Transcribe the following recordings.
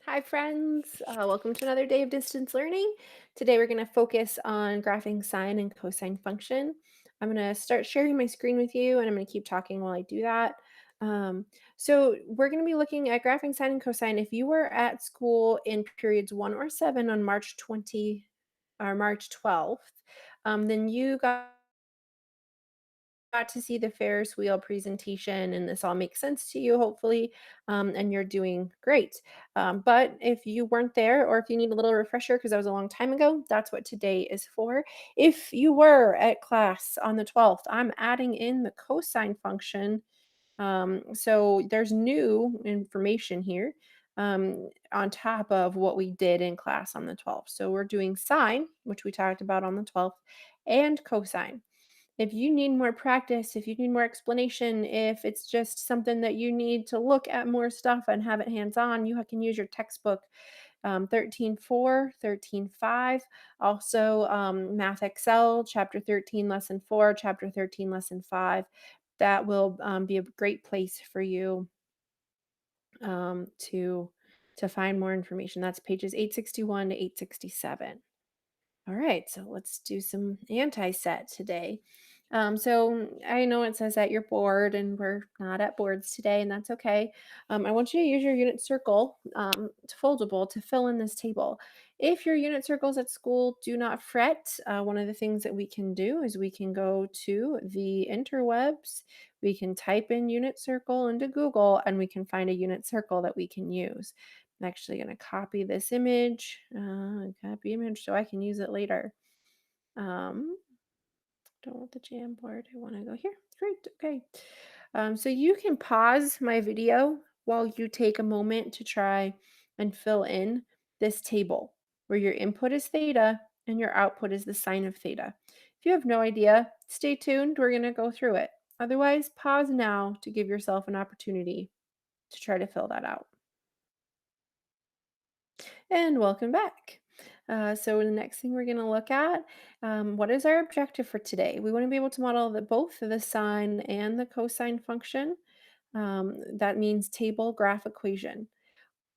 Hi, friends. Welcome to another day of distance learning. Today, we're going to focus on graphing sine and cosine function. I'm going to start sharing my screen with you, and I'm going to keep talking while I do that. So, we're going to be looking at graphing sine and cosine. If you were at school in periods 1 or 7 on March 20 or March 12th, then you got to see the Ferris wheel presentation and this all makes sense to you, hopefully, and you're doing great. But if you weren't there or if you need a little refresher because that was a long time ago, that's what today is for. If you were at class on the 12th, I'm adding in the cosine function. So there's new information here on top of what we did in class on the 12th. So we're doing sine, which we talked about on the 12th, and cosine. If you need more practice, if you need more explanation, if it's just something that you need to look at more stuff and have it hands on, you can use your textbook 13.4, also Math Excel, Chapter 13, Lesson 4, Chapter 13, Lesson 5. That will be a great place for you to find more information. That's pages 861 to 867. All right, so let's do some anti-set today. So I know it says that you're bored, and we're not at boards today, and that's okay. I want you to use your unit circle, foldable, to fill in this table. If your unit circles at school, do not fret. One of the things that we can do is we can go to the interwebs. We can type in unit circle into Google, and we can find a unit circle that we can use. I'm actually going to copy this image, copy image so I can use it later. Um, don't want the Jamboard. I want to go here. Great. Okay. So you can pause my video while you take a moment to try and fill in this table where your input is theta and your output is the sine of theta. If you have no idea, stay tuned. We're going to go through it. Otherwise, pause now to give yourself an opportunity to try to fill that out. And welcome back. So the next thing we're going to look at, what is our objective for today? We want to be able to model both the sine and the cosine function. That means table graph equation.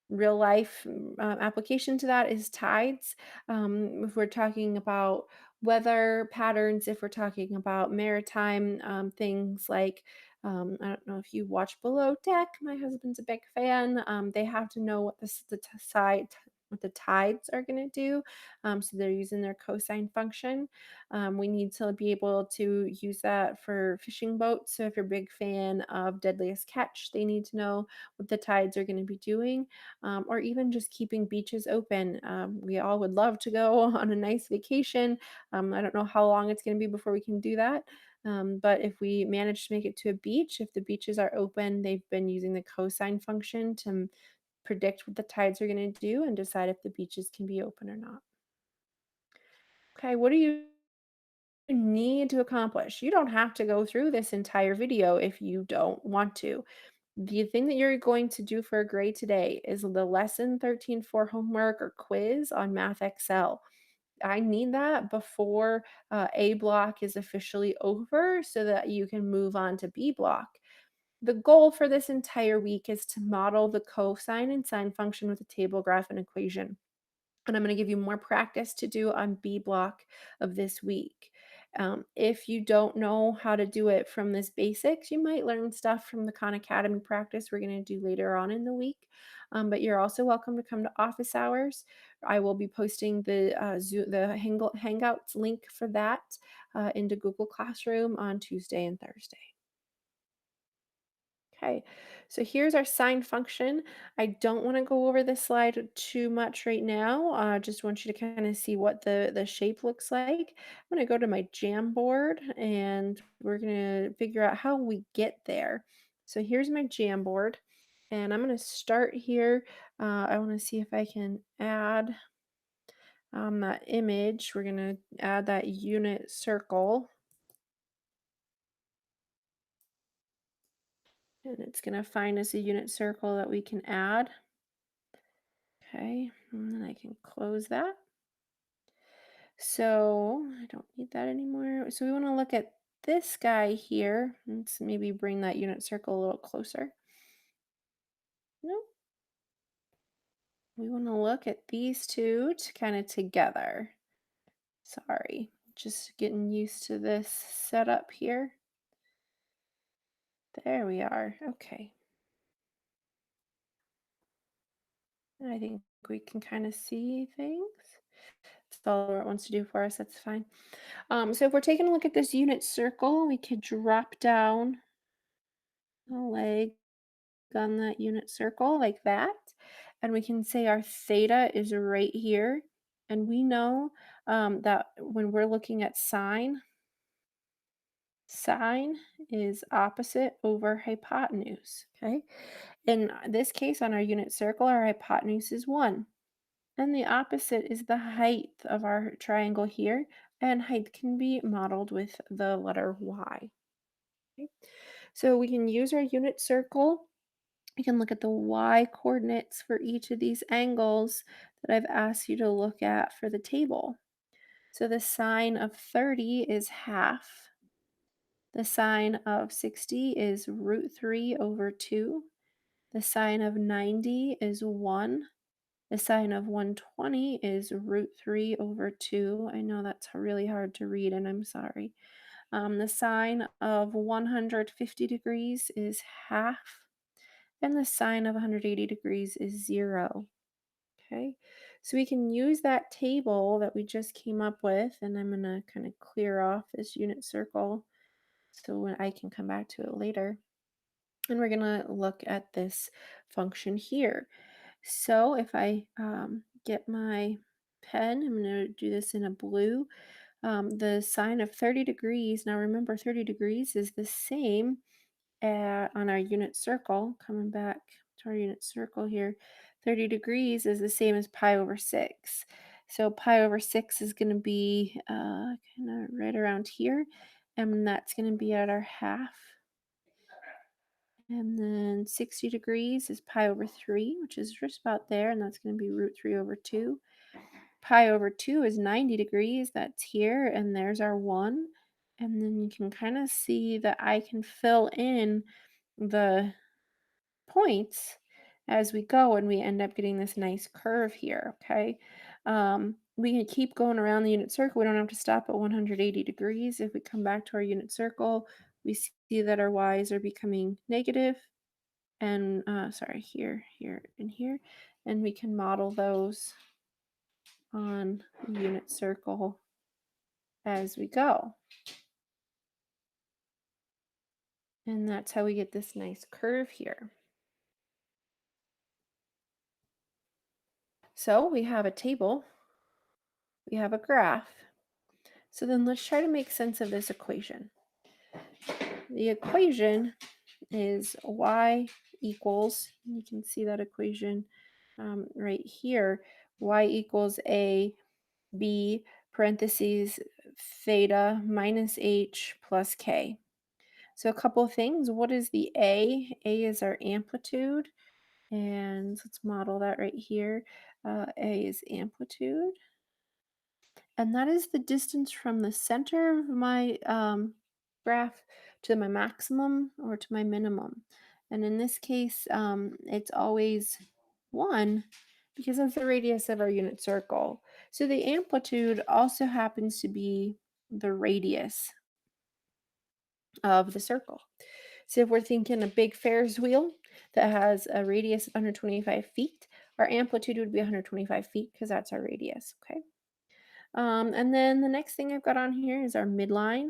Real life application to that is tides. If we're talking about weather patterns, if we're talking about maritime things like, I don't know if you watch Below Deck. My husband's a big fan. They have to know what what the tides are going to do. So they're using their cosine function. We need to be able to use that for fishing boats. So if you're a big fan of Deadliest Catch, they need to know what the tides are going to be doing, or even just keeping beaches open. We all would love to go on a nice vacation. I don't know how long it's going to be before we can do that. But if we manage to make it to a beach, if the beaches are open, they've been using the cosine function to predict what the tides are going to do and decide if the beaches can be open or not. Okay, what do you need to accomplish? You don't have to go through this entire video if you don't want to. The thing that you're going to do for a grade today is the lesson 13.4 homework or quiz on Math Excel. I need that before A block is officially over so that you can move on to B block. The goal for this entire week is to model the cosine and sine function with a table graph and equation. And I'm going to give you more practice to do on B block of this week. If you don't know how to do it from this basics, you might learn stuff from the Khan Academy practice we're going to do later on in the week. But you're also welcome to come to office hours. I will be posting the Hangouts link for that into Google Classroom on Tuesday and Thursday. Okay, so here's our sine function. I don't want to go over this slide too much right now. I just want you to kind of see what the shape looks like. I'm going to go to my Jamboard and we're going to figure out how we get there. So here's my Jamboard, and I'm going to start here. I want to see if I can add that image. We're going to add that unit circle, and it's going to find us a unit circle that we can add. Okay, and then I can close that. So I don't need that anymore. So we want to look at this guy here. Let's maybe bring that unit circle a little closer. No, We want to look at these two kind of together. Sorry, just getting used to this setup here. There we are. Okay. And I think we can kind of see things. That's all it wants to do for us. That's fine. So if we're taking a look at this unit circle, we could drop down a leg on that unit circle like that. And we can say our theta is right here. And we know that when we're looking at sine is opposite over hypotenuse. Okay. In this case, on our unit circle, our hypotenuse is 1. And the opposite is the height of our triangle here. And height can be modeled with the letter y. Okay. So we can use our unit circle. We can look at the y coordinates for each of these angles that I've asked you to look at for the table. So the sine of 30 is half. The sine of 60 is root 3 over 2. The sine of 90 is 1. The sine of 120 is root 3 over 2. I know that's really hard to read, and I'm sorry. The sine of 150 degrees is half, and the sine of 180 degrees is 0. Okay, so we can use that table that we just came up with, and I'm going to kind of clear off this unit circle so when I can come back to it later. And we're going to look at this function here. So if I get my pen, I'm going to do this in a blue. The sine of 30 degrees, now remember 30 degrees is the same on our unit circle, coming back to our unit circle here. 30 degrees is the same as pi over 6. So pi over 6 is going to be kind of right around here, and that's going to be at our half. And then 60 degrees is pi over 3, which is just about there, and that's going to be root 3 over 2. Pi over 2 is 90 degrees. That's here, and there's our 1. And then you can kind of see that I can fill in the points as we go, and we end up getting this nice curve here, okay? We can keep going around the unit circle. We don't have to stop at 180 degrees. If we come back to our unit circle, we see that our y's are becoming negative, and sorry, here, and here, and we can model those on the unit circle as we go. And that's how we get this nice curve here. So we have a table, we have a graph. So then let's try to make sense of this equation. The equation is y equals, you can see that equation right here, y equals a b parentheses theta minus h plus k. So a couple of things. What is the A? A is our amplitude. And let's model that right here. A is amplitude. And that is the distance from the center of my graph to my maximum or to my minimum. And in this case, it's always 1 because that's the radius of our unit circle. So the amplitude also happens to be the radius of the circle. So if we're thinking a big Ferris wheel that has a radius of 125 feet, our amplitude would be 125 feet because that's our radius, okay? And then the next thing I've got on here is our midline.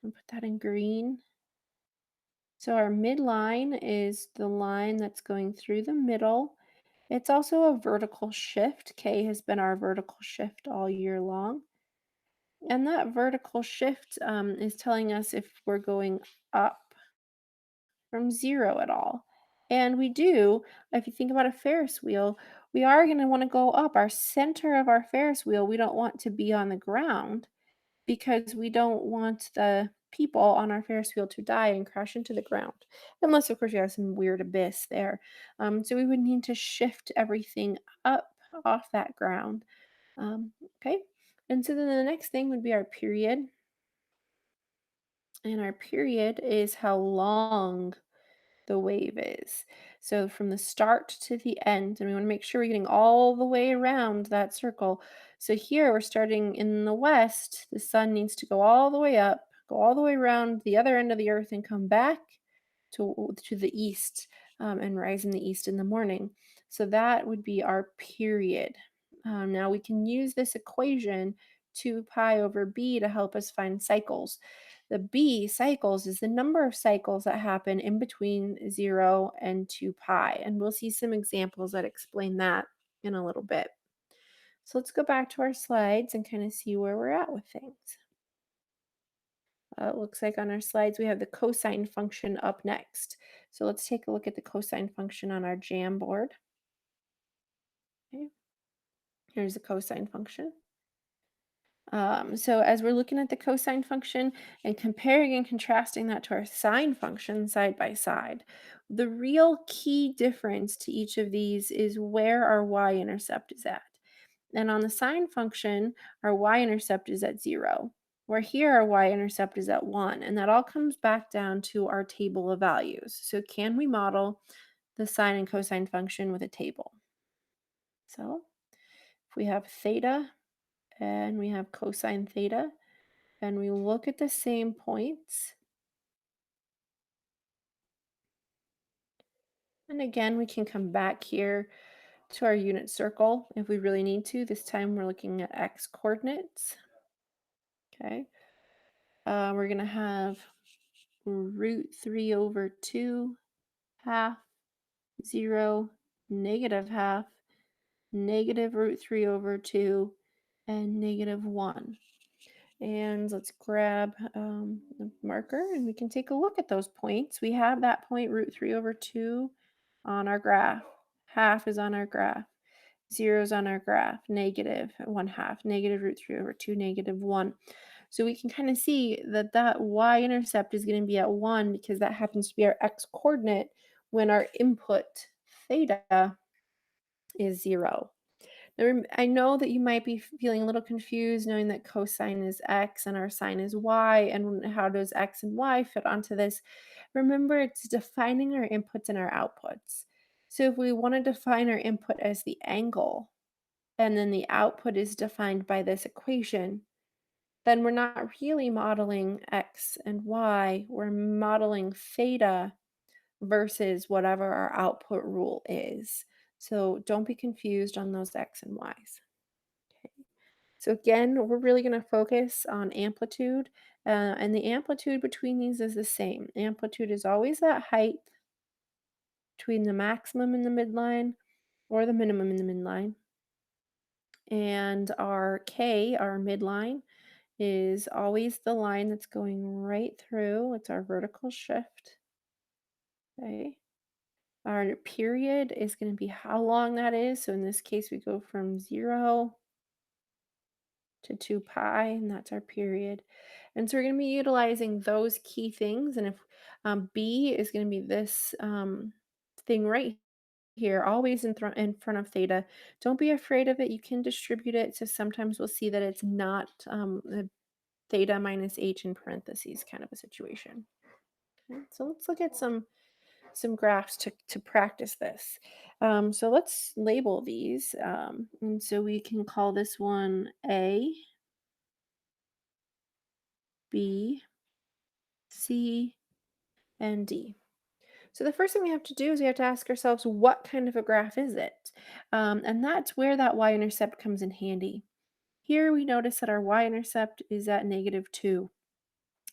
I'll put that in green. So our midline is the line that's going through the middle. It's also a vertical shift. K has been our vertical shift all year long. And that vertical shift is telling us if we're going up from 0 at all. And we do, if you think about a Ferris wheel, we are going to want to go up. Our center of our Ferris wheel, we don't want to be on the ground because we don't want the people on our Ferris wheel to die and crash into the ground. Unless, of course, you have some weird abyss there. So we would need to shift everything up off that ground. Okay. And so then the next thing would be our period. And our period is how long the wave is. So from the start to the end, and we want to make sure we're getting all the way around that circle. So here we're starting in the west. The sun needs to go all the way up, go all the way around the other end of the earth, and come back to the east, and rise in the east in the morning. So that would be our period. Now we can use this equation 2 pi over b to help us find cycles. The b cycles is the number of cycles that happen in between 0 and 2 pi. And we'll see some examples that explain that in a little bit. So let's go back to our slides and kind of see where we're at with things. It looks like on our slides we have the cosine function up next. So let's take a look at the cosine function on our Jamboard. Okay, here's the cosine function. So as we're looking at the cosine function and comparing and contrasting that to our sine function side by side, the real key difference to each of these is where our y-intercept is at. And on the sine function, our y-intercept is at 0, where here our y-intercept is at 1. And that all comes back down to our table of values. So can we model the sine and cosine function with a table? So if we have theta and we have cosine theta, and we look at the same points, and again, we can come back here to our unit circle if we really need to. This time we're looking at x coordinates. Okay. We're going to have root 3 over 2, half, 0, negative half, negative root 3 over 2, and negative 1. And let's grab the marker and we can take a look at those points. We have that point root 3 over 2 on our graph. Half is on our graph. 0 is on our graph. Negative 1 half. Negative root 3 over 2, negative 1. So we can kind of see that that y-intercept is going to be at 1 because that happens to be our x-coordinate when our input theta is 0. I know that you might be feeling a little confused knowing that cosine is x and our sine is y, and how does x and y fit onto this? Remember, it's defining our inputs and our outputs. So if we want to define our input as the angle, and then the output is defined by this equation, then we're not really modeling x and y, we're modeling theta versus whatever our output rule is. So don't be confused on those x and y's. Okay. So again, we're really going to focus on amplitude, and the amplitude between these is the same. Amplitude is always that height between the maximum in the midline or the minimum in the midline. And our K, our midline, is always the line that's going right through. It's our vertical shift. Okay. Our period is going to be how long that is. So in this case, we go from 0 to 2 pi, and that's our period. And so we're going to be utilizing those key things. And if B is going to be this thing right here, always in front of theta, don't be afraid of it. You can distribute it. So sometimes we'll see that it's not a theta minus h in parentheses kind of a situation. Okay, so let's look at some graphs to practice this. So let's label these. And so we can call this one A, B, C, and D. So the first thing we have to do is we have to ask ourselves, what kind of a graph is it? And that's where that y-intercept comes in handy. Here we notice that our y-intercept is at -2,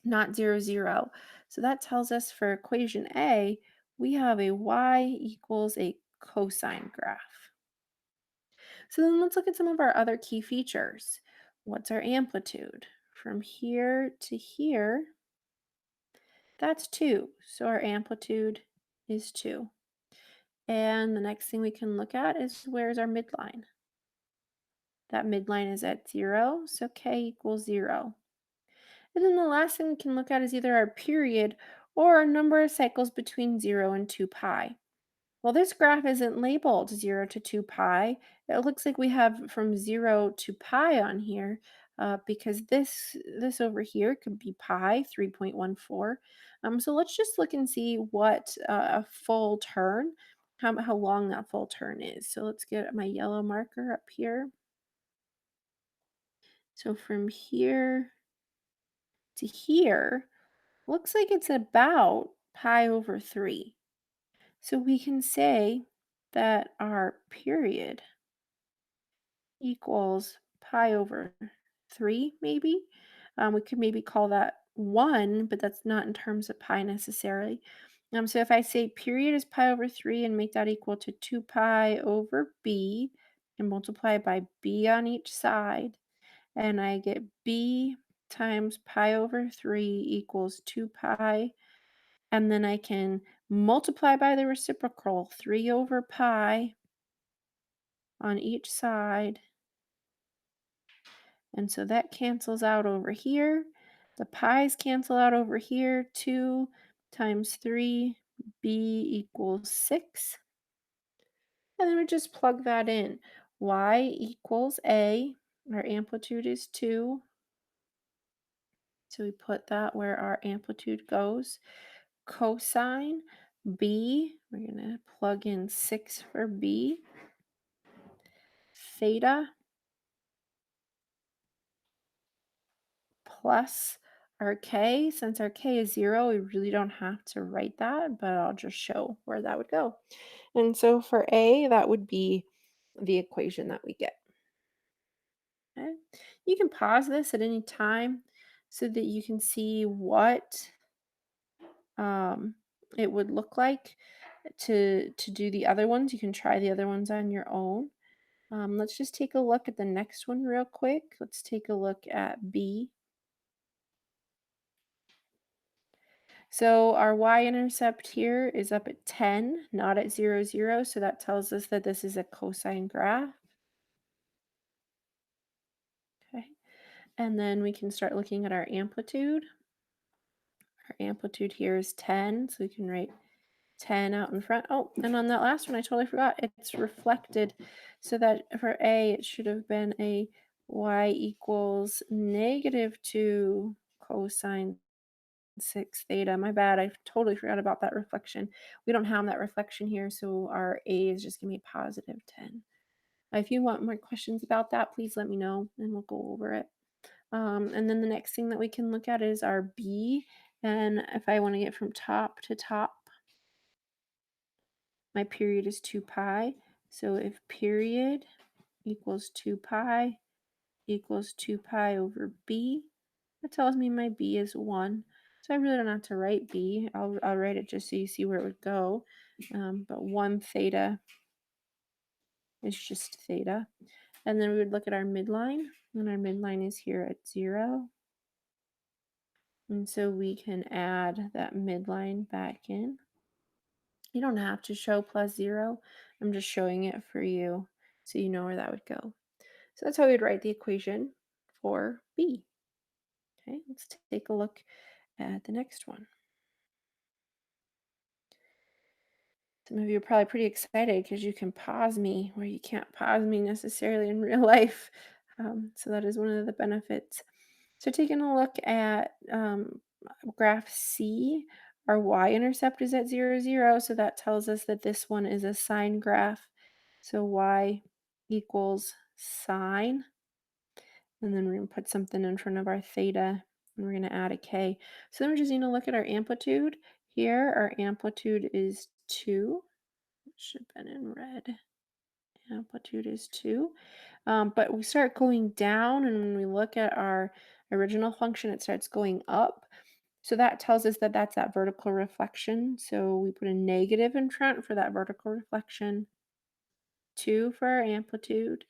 not 0, 0. So that tells us for equation A, we have a y equals a cosine graph. So then let's look at some of our other key features. What's our amplitude? From here to here, that's 2. So our amplitude is 2. And the next thing we can look at is where's our midline? That midline is at 0, so k equals 0. And then the last thing we can look at is either our period or our number of cycles between 0 and 2 pi. Well, this graph isn't labeled 0 to 2 pi. It looks like we have from 0 to pi on here because this over here could be pi, 3.14. So let's just look and see what a full turn how long that full turn is. So let's get my yellow marker up here. So from here to here, looks like it's about pi over 3. So we can say that our period equals pi over 3, maybe. We could maybe call that 1, but that's not in terms of pi necessarily. So if I say period is pi over 3 and make that equal to 2 pi over b and multiply by b on each side, and I get b times pi over 3 equals 2 pi, and then I can multiply by the reciprocal, 3 over pi on each side. And so that cancels out over here. The pi's cancel out over here. 2 times 3, b equals 6. And then we just plug that in. Y equals a. Our amplitude is 2. So we put that where our amplitude goes. Cosine b, we're going to plug in 6 for b. Theta plus our k. Since our k is 0, we really don't have to write that, but I'll just show where that would go. And so for a, that would be the equation that we get. Okay? You can pause this at any time so that you can see what um, it would look like to do the other ones. You can try the other ones on your own. Let's just take a look at the next one real quick. Let's take a look at B. So our y-intercept here is up at 10, not at 0, 0. So that tells us that this is a cosine graph. Okay. And then we can start looking at our amplitude. Our amplitude here is 10, so we can write 10 out in front. Oh, and on that last one, I totally forgot. It's reflected. So that for A, it should have been a y equals -2 cosine 6 theta. My bad. I totally forgot about that reflection. We don't have that reflection here, so our A is just going to be positive 10. If you want more questions about that, please let me know and we'll go over it. And then the next thing that we can look at is our B. And if I want to get from top to top, my period is 2 pi. So if period equals 2 pi equals 2 pi over b, that tells me my b is 1. So I really don't have to write b. I'll write it just so you see where it would go. But 1 theta is just theta. And then we would look at our midline, and our midline is here at 0. And so we can add that midline back in. You don't have to show plus 0. I'm just showing it for you so you know where that would go. So that's how we'd write the equation for B. Okay, let's take a look at the next one. Some of you are probably pretty excited because you can pause me where you can't pause me necessarily in real life. So that is one of the benefits. So taking a look at graph C, our y-intercept is at 0, 0. So that tells us that this one is a sine graph. So y equals sine. And then we're going to put something in front of our theta, and we're going to add a k. So then we just need to look at our amplitude. Here, our amplitude is 2. It should have been in red. Amplitude is 2. But we start going down, and when we look at our original function, it starts going up. So that tells us that that's that vertical reflection. So we put a negative in front for that vertical reflection. 2 for our amplitude.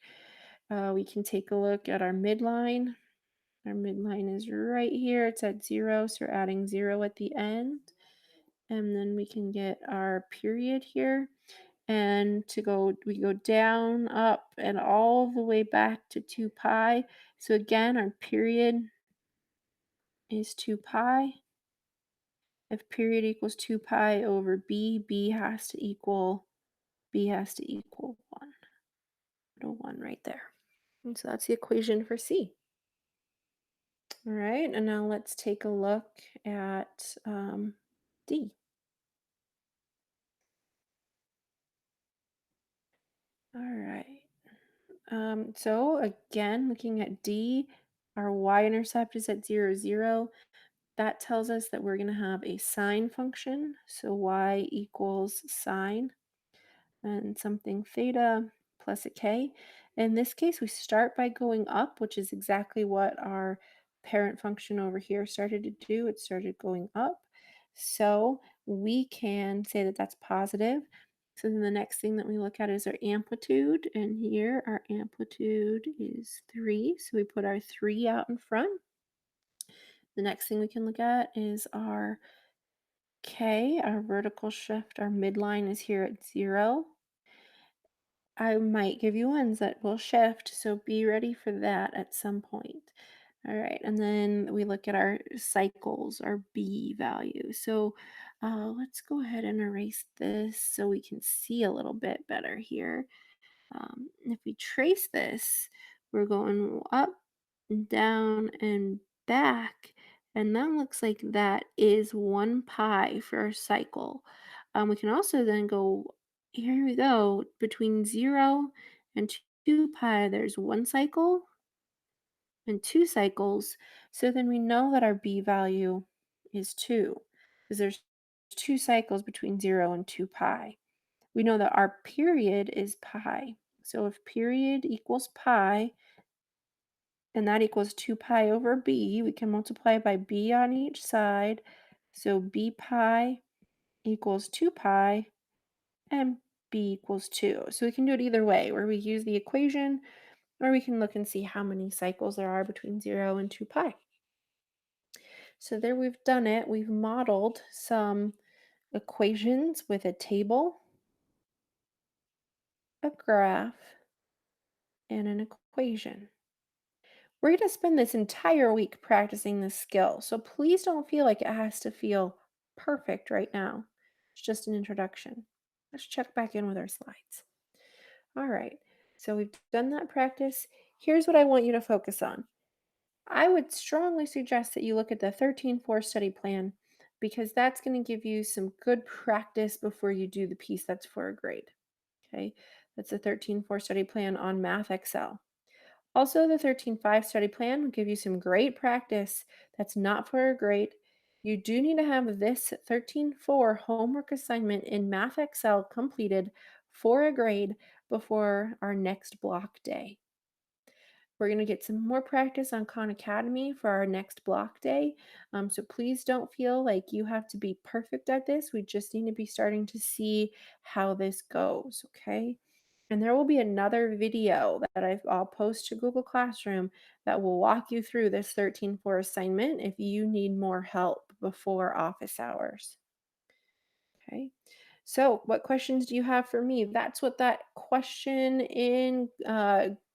We can take a look at our midline. Our midline is right here. It's at 0, so we're adding 0 at the end. And then we can get our period here. And we go down, up, and all the way back to 2 pi. So again, our period is 2 pi. If period equals 2 pi over b, b has to equal 1. Put a 1 right there. And so that's the equation for C. All right, and now let's take a look at D. All right. So again, looking at D, our y-intercept is at 0, 0. That tells us that we're going to have a sine function. So y equals sine and something theta plus a k. In this case, we start by going up, which is exactly what our parent function over here started to do. It started going up. So we can say that that's positive. So then the next thing that we look at is our amplitude. And here our amplitude is 3. So we put our 3 out in front. The next thing we can look at is our k, our vertical shift. Our midline is here at 0. I might give you ones that will shift, so be ready for that at some point. All right, and then we look at our cycles, our B value. So let's go ahead and erase this so we can see a little bit better here. If we trace this, we're going up and down and back, and that looks like that is 1 pi for our cycle. We can also then go, here we go, between 0 and 2 pi, there's 1 cycle and 2 cycles. So then we know that our B value is 2, because there's 2 cycles between 0 and 2 pi. We know that our period is pi. So if period equals pi, and that equals 2 pi over b, we can multiply by b on each side. So b pi equals 2 pi, and b equals 2. So we can do it either way, where we use the equation, or we can look and see how many cycles there are between 0 and 2 pi. So there we've done it. We've modeled some equations with a table, a graph, and an equation. We're going to spend this entire week practicing this skill, so please don't feel like it has to feel perfect right now. It's just an introduction. Let's check back in with our slides. All right, so we've done that practice. Here's what I want you to focus on. I would strongly suggest that you look at the 13-4 study plan, because that's going to give you some good practice before you do the piece that's for a grade. Okay, that's the 13-4 study plan on Math Excel. Also, the 13-5 study plan will give you some great practice that's not for a grade. You do need to have this 13-4 homework assignment in Math Excel completed for a grade before our next block day. We're going to get some more practice on Khan Academy for our next block day. So please don't feel like you have to be perfect at this. We just need to be starting to see how this goes, okay? And there will be another video that I'll post to Google Classroom that will walk you through this 13-4 assignment if you need more help before office hours. Okay. So, what questions do you have for me? That's what that question in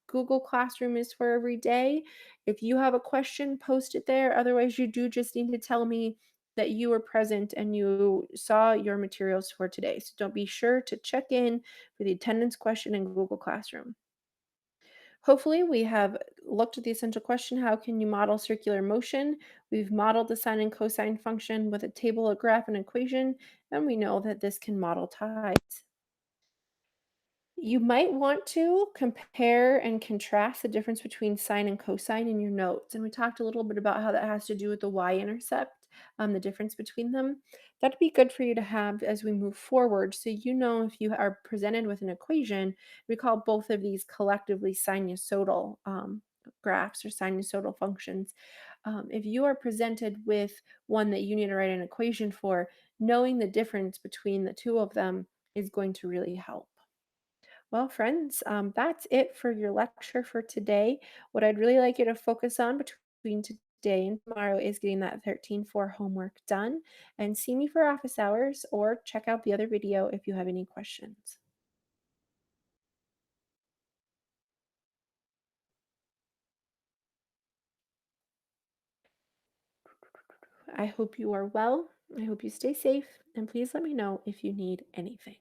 Google Classroom is for every day. If you have a question, post it there. Otherwise, you do just need to tell me that you were present and you saw your materials for today. So, don't be sure to check in for the attendance question in Google Classroom. Hopefully, we have looked at the essential question, how can you model circular motion? We've modeled the sine and cosine function with a table, a graph, and equation, and we know that this can model tides. You might want to compare and contrast the difference between sine and cosine in your notes. And we talked a little bit about how that has to do with the y-intercept, the difference between them. That'd be good for you to have as we move forward. So you know if you are presented with an equation, we call both of these collectively sinusoidal graphs or sinusoidal functions. If you are presented with one that you need to write an equation for, knowing the difference between the two of them is going to really help. Well, friends, that's it for your lecture for today. What I'd really like you to focus on between today and tomorrow is getting that 13-4 homework done, and see me for office hours or check out the other video if you have any questions. I hope you are well. I hope you stay safe, and please let me know if you need anything.